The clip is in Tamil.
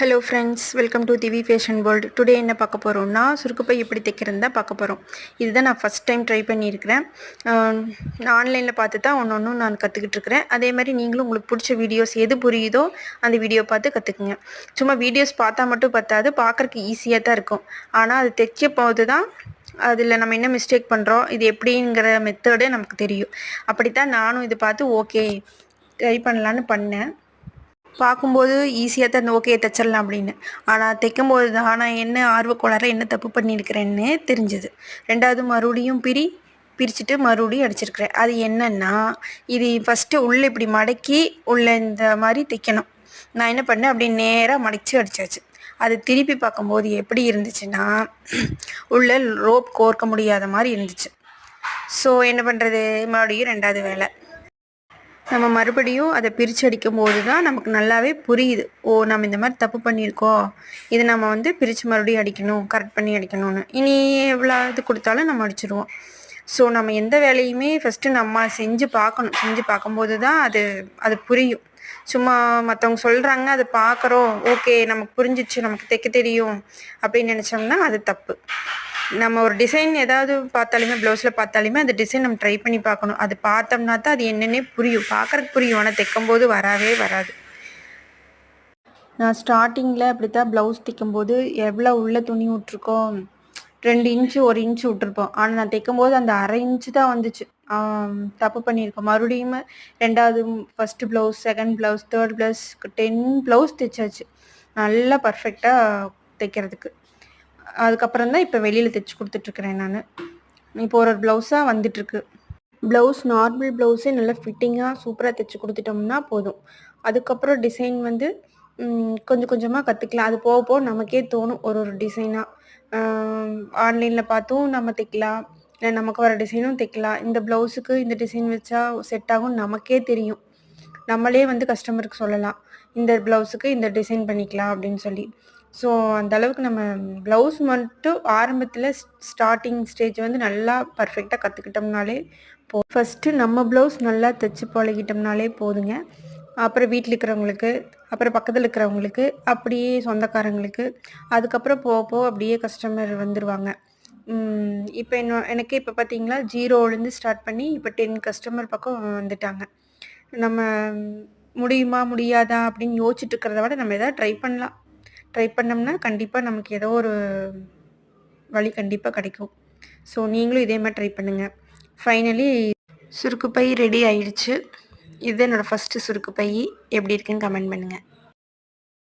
Hello friends, welcome to Divi fashion world. Today என்ன பார்க்க போகிறோம்னா, சுருக்குப்பை எப்படி தைக்கிறதா பார்க்க போகிறோம். இதுதான் நான் ஃபஸ்ட் டைம் ட்ரை பண்ணியிருக்கிறேன். நான் ஆன்லைனில் பார்த்து தான் ஒன்று நான் கற்றுக்கிட்டு இருக்கிறேன். அதே மாதிரி நீங்களும் உங்களுக்கு பிடிச்ச வீடியோஸ் எது புரியுதோ அந்த வீடியோ பார்த்து கற்றுக்குங்க. சும்மா வீடியோஸ் பார்த்தா மட்டும் பத்தாது, பார்க்குறக்கு ஈஸியாக தான் இருக்கும். ஆனால் அது தைக்க போது தான் அதில் நம்ம என்ன மிஸ்டேக் பண்ணுறோம், இது எப்படிங்கிற மெத்தடு நமக்கு தெரியும். அப்படித்தான் நானும் இது பார்த்து ஓகே ட்ரை பண்ணலான்னு பண்ணேன். பார்க்கும்போது ஈஸியாக தான் ஓகே தைச்சிடலாம் அப்படின்னு. ஆனால் தைக்கும்போது தான் நான் என்ன ஆர்வக்கோளாறில் என்ன தப்பு பண்ணியிருக்கிறேன்னு தெரிஞ்சது. ரெண்டாவது மறுபடியும் பிரிச்சுட்டு மறுபடியும் அடிச்சிருக்கிறேன். அது என்னன்னா, இது ஃபஸ்ட்டு உள்ளே இப்படி மடக்கி உள்ளே இந்த மாதிரி தைக்கணும். நான் என்ன பண்ணேன், அப்படி நேராக மடித்து அடித்தாச்சு. அது திருப்பி பார்க்கும்போது எப்படி இருந்துச்சுன்னா, உள்ளே ரோப் கோர்க்க முடியாத மாதிரி இருந்துச்சு. ஸோ என்ன பண்ணுறது, மறுபடியும் ரெண்டாவது வேலை. நம்ம மறுபடியும் அதை பிரித்து அடிக்கும்போது தான் நமக்கு நல்லாவே புரியுது, ஓ நம்ம இந்த மாதிரி தப்பு பண்ணியிருக்கோம், இது நம்ம பிரித்து மறுபடியும் அடிக்கணும், கரெக்ட் பண்ணி அடிக்கணும்னு. இனி எவ்வளோ இது கொடுத்தாலும் நம்ம அடிச்சிடுவோம். ஸோ நம்ம எந்த வேலையுமே ஃபஸ்ட்டு நம்ம செஞ்சு பார்க்கணும். செஞ்சு பார்க்கும்போது தான் அது புரியும். சும்மா மற்றவங்க சொல்கிறாங்க, அதை பார்க்குறோம், ஓகே நமக்கு புரிஞ்சிச்சு, நமக்கு தைக்க தெரியும் அப்படின்னு நினச்சோம்னா அது தப்பு. நம்ம ஒரு டிசைன் ஏதாவது பார்த்தாலுமே, ப்ளவுஸில் பார்த்தாலுமே அந்த டிசைன் நம்ம ட்ரை பண்ணி பார்க்கணும். அது பார்த்தோம்னா தான் அது என்னென்னே புரியும், பார்க்குறதுக்கு புரியும். ஆனால் தைக்கும்போது வரவே வராது. நான் ஸ்டார்டிங்கில் அப்படி தான் ப்ளவுஸ் தைக்கும்போது எவ்வளோ உள்ள துணி விட்ருக்கோம், 2 இன்ச்சு 1 இன்ச்சு விட்ருப்போம். ஆனால் நான் தைக்கும்போது அந்த அரை இன்ச்சு தான் வந்துச்சு. தப்பு பண்ணியிருக்கோம். மறுபடியும் ரெண்டாவது, first blouse, second blouse, third blouse, 10 blouse தைச்சாச்சு நல்லா பர்ஃபெக்டாக தைக்கிறதுக்கு. அதுக்கப்புறம் தான் இப்போ வெளியில் தைச்சி கொடுத்துட்ருக்குறேன் நான். இப்போ ஒரு ப்ளவுஸாக வந்துட்டுருக்கு. ப்ளவுஸ் நார்மல் ப்ளவுஸே நல்லா ஃபிட்டிங்காக சூப்பராக தைச்சி கொடுத்துட்டோம்னா போதும். அதுக்கப்புறம் டிசைன் கொஞ்சம் கொஞ்சமாக கற்றுக்கலாம். அது போக போக நமக்கே தோணும் ஒரு ஒரு டிசைனாக. ஆன்லைனில் பார்த்தும் நம்ம தைக்கலாம், இல்லை நமக்கு வர டிசைனும் தைக்கலாம். இந்த ப்ளவுஸுக்கு இந்த டிசைன் வச்சா செட் ஆகும் நமக்கே தெரியும். நம்மளே கஸ்டமருக்கு சொல்லலாம், இந்த ப்ளவுஸுக்கு இந்த டிசைன் பண்ணிக்கலாம் அப்படின்னு சொல்லி. ஸோ அந்தளவுக்கு நம்ம ப்ளவுஸ் மட்டும் ஆரம்பத்தில் ஸ்டார்டிங் ஸ்டேஜ் நல்லா பர்ஃபெக்டாக கற்றுக்கிட்டோம்னாலே ஃபஸ்ட்டு நம்ம ப்ளவுஸ் நல்லா தைச்சி பழகிட்டோம்னாலே போதுங்க. அப்புறம் வீட்டில் இருக்கிறவங்களுக்கு, அப்புறம் பக்கத்தில் இருக்கிறவங்களுக்கு, அப்படியே சொந்தக்காரங்களுக்கு, அதுக்கப்புறம் போக போக அப்படியே கஸ்டமர் வந்துடுவாங்க. இப்போ எனக்கு இப்போ பார்த்தீங்களா, 0லேருந்து ஸ்டார்ட் பண்ணி இப்போ 10 கஸ்டமர் பக்கம் வந்துட்டாங்க. நம்ம முடியுமா முடியாதா அப்படின்னு யோசிச்சுட்டு இருக்கிறத விட நம்ம எதாவது ட்ரை பண்ணலாம். ட்ரை பண்ணோம்னா கண்டிப்பாக நமக்கு ஏதோ ஒரு வழி கண்டிப்பாக கிடைக்கும். ஸோ நீங்களும் இதே மாதிரி ட்ரை பண்ணுங்கள். ஃபைனலி சுருக்கு பை ரெடி ஆயிடுச்சு. இது என்னோடய ஃபஸ்ட்டு சுருக்கு பை. எப்படி இருக்குன்னு கமெண்ட் பண்ணுங்கள்.